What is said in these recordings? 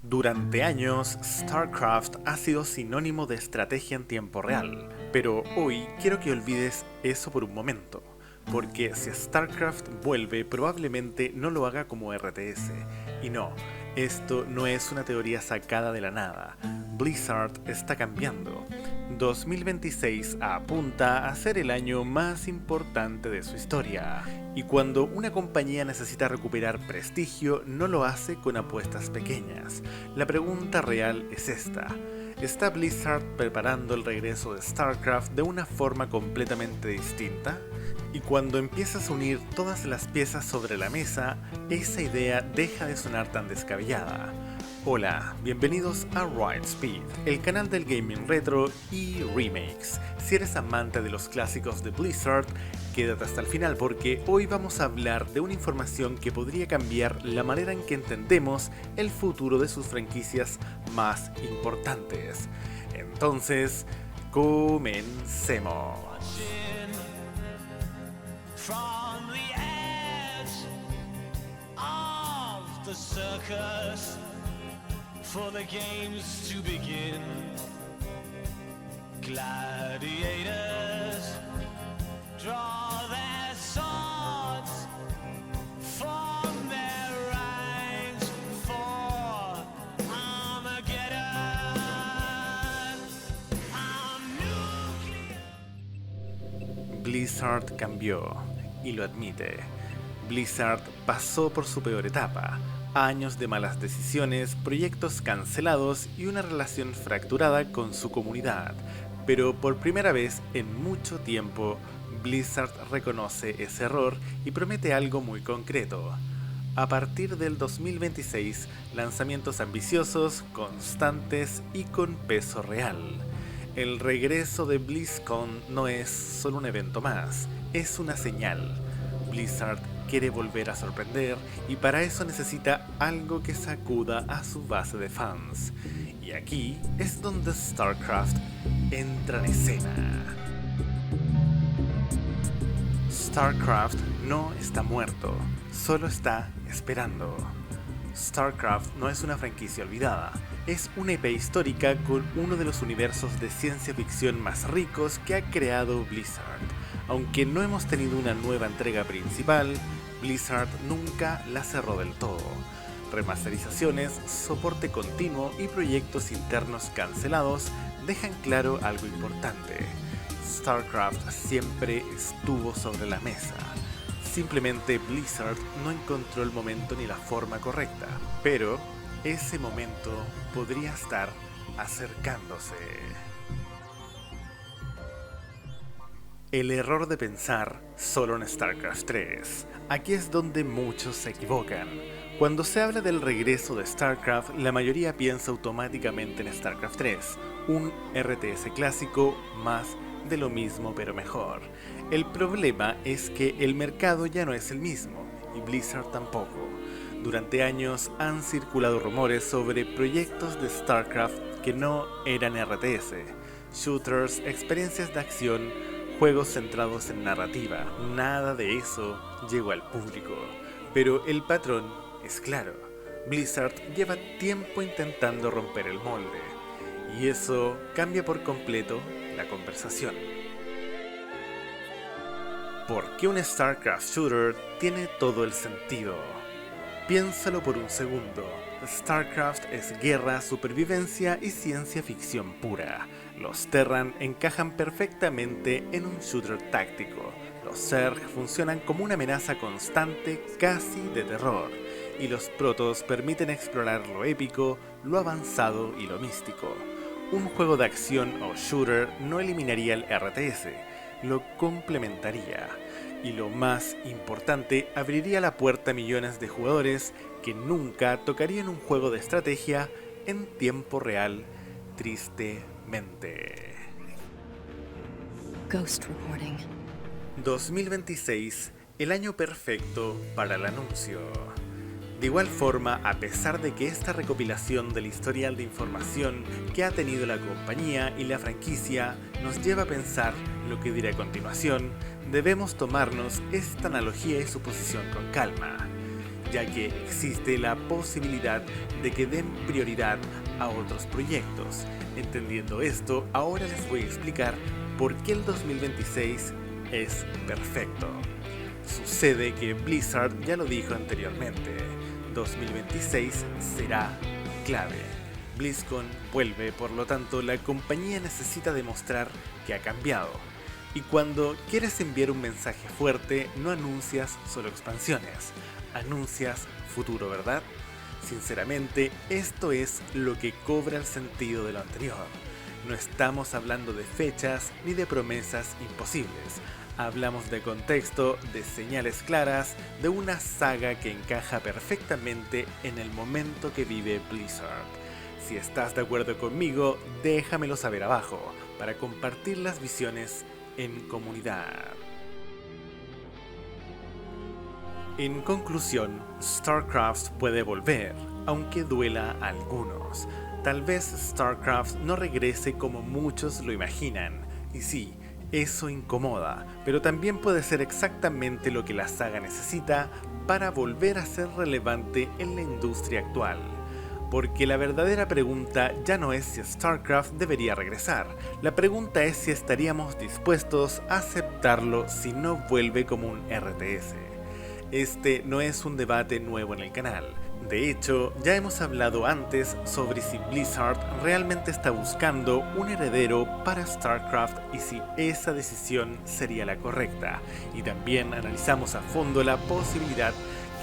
Durante años, StarCraft ha sido sinónimo de estrategia en tiempo real, pero hoy quiero que olvides eso por un momento, porque si StarCraft vuelve probablemente no lo haga como RTS, y no, esto no es una teoría sacada de la nada, Blizzard está cambiando. 2026 apunta a ser el año más importante de su historia. Y cuando una compañía necesita recuperar prestigio, no lo hace con apuestas pequeñas. La pregunta real es esta. ¿Está Blizzard preparando el regreso de StarCraft de una forma completamente distinta? Y cuando empiezas a unir todas las piezas sobre la mesa, esa idea deja de sonar tan descabellada. Hola, bienvenidos a Ride Speed, el canal del gaming retro y remakes. Si eres amante de los clásicos de Blizzard, quédate hasta el final porque hoy vamos a hablar de una información que podría cambiar la manera en que entendemos el futuro de sus franquicias más importantes. Entonces, comencemos. From the edge of the circus for the games to begin. Gladiators draw their swords from their ranks for Armageddon. Blizzard cambió, y lo admite. Blizzard pasó por su peor etapa, años de malas decisiones, proyectos cancelados y una relación fracturada con su comunidad. Pero por primera vez en mucho tiempo, Blizzard reconoce ese error y promete algo muy concreto. A partir del 2026, lanzamientos ambiciosos, constantes y con peso real. El regreso de BlizzCon no es solo un evento más, es una señal. Blizzard quiere volver a sorprender y para eso necesita algo que sacuda a su base de fans. Y aquí es donde StarCraft entra en escena. StarCraft no está muerto, solo está esperando. StarCraft no es una franquicia olvidada, es una IP histórica con uno de los universos de ciencia ficción más ricos que ha creado Blizzard. Aunque no hemos tenido una nueva entrega principal, Blizzard nunca la cerró del todo. Remasterizaciones, soporte continuo y proyectos internos cancelados dejan claro algo importante. StarCraft siempre estuvo sobre la mesa. Simplemente Blizzard no encontró el momento ni la forma correcta, pero ese momento podría estar acercándose. El error de pensar solo en StarCraft 3. Aquí es donde muchos se equivocan. Cuando se habla del regreso de StarCraft, la mayoría piensa automáticamente en StarCraft 3, un RTS clásico más de lo mismo pero mejor. El problema es que el mercado ya no es el mismo, y Blizzard tampoco. Durante años han circulado rumores sobre proyectos de StarCraft que no eran RTS, shooters, experiencias de acción, juegos centrados en narrativa. Nada de eso llegó al público. Pero el patrón es claro. Blizzard lleva tiempo intentando romper el molde. Y eso cambia por completo la conversación. ¿Por qué un StarCraft shooter tiene todo el sentido? Piénsalo por un segundo. StarCraft es guerra, supervivencia y ciencia ficción pura. Los Terran encajan perfectamente en un shooter táctico. Los Zerg funcionan como una amenaza constante, casi de terror. Y los Protoss permiten explorar lo épico, lo avanzado y lo místico. Un juego de acción o shooter no eliminaría el RTS, lo complementaría. Y lo más importante, abriría la puerta a millones de jugadores que nunca tocarían un juego de estrategia en tiempo real, tristemente. Ghost reporting. 2026, el año perfecto para el anuncio. De igual forma, a pesar de que esta recopilación del historial de información que ha tenido la compañía y la franquicia nos lleva a pensar lo que diré a continuación, debemos tomarnos esta analogía y su posición con calma. ya que existe la posibilidad de que den prioridad a otros proyectos. Entendiendo esto, ahora les voy a explicar por qué el 2026 es perfecto. Sucede que Blizzard ya lo dijo anteriormente, 2026 será clave. BlizzCon vuelve, por lo tanto la compañía necesita demostrar que ha cambiado. Y cuando quieres enviar un mensaje fuerte, no anuncias solo expansiones, anuncias futuro, ¿verdad? Sinceramente, esto es lo que cobra el sentido de lo anterior. No estamos hablando de fechas ni de promesas imposibles. Hablamos de contexto, de señales claras, de una saga que encaja perfectamente en el momento que vive Blizzard. Si estás de acuerdo conmigo, déjamelo saber abajo, para compartir las visiones en comunidad. En conclusión, StarCraft puede volver, aunque duela a algunos. Tal vez StarCraft no regrese como muchos lo imaginan, y sí, eso incomoda, pero también puede ser exactamente lo que la saga necesita para volver a ser relevante en la industria actual. Porque la verdadera pregunta ya no es si StarCraft debería regresar, la pregunta es si estaríamos dispuestos a aceptarlo si no vuelve como un RTS. Este no es un debate nuevo en el canal. De hecho, ya hemos hablado antes sobre si Blizzard realmente está buscando un heredero para StarCraft y si esa decisión sería la correcta. Y también analizamos a fondo la posibilidad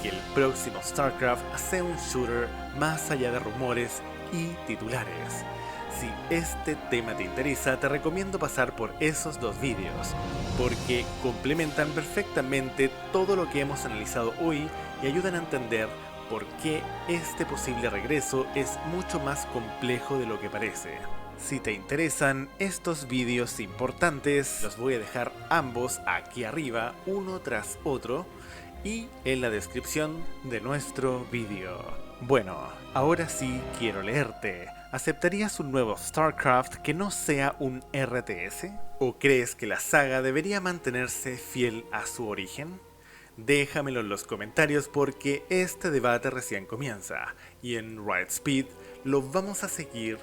que el próximo StarCraft sea un shooter más allá de rumores y titulares. Si este tema te interesa, te recomiendo pasar por esos dos vídeos, porque complementan perfectamente todo lo que hemos analizado hoy y ayudan a entender por qué este posible regreso es mucho más complejo de lo que parece. Si te interesan estos vídeos importantes, los voy a dejar ambos aquí arriba, uno tras otro, y en la descripción de nuestro vídeo. Bueno, ahora sí quiero leerte. ¿Aceptarías un nuevo StarCraft que no sea un RTS? ¿O crees que la saga debería mantenerse fiel a su origen? Déjamelo en los comentarios porque este debate recién comienza y en Riot Speed lo vamos a seguir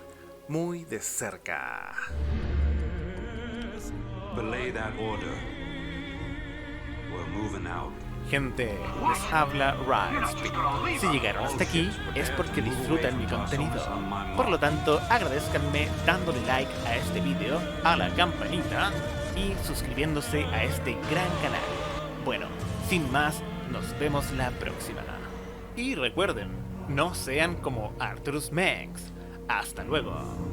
muy de cerca. Belay that order. We're moving out. Gente, les habla Riot Speed. Si llegaron hasta aquí es porque disfrutan mi contenido. Por lo tanto, agradezcanme dándole like a este video, a la campanita y suscribiéndose a este gran canal. Bueno, sin más, nos vemos la próxima. Y recuerden, no sean como Arthurus Mengs. Hasta luego.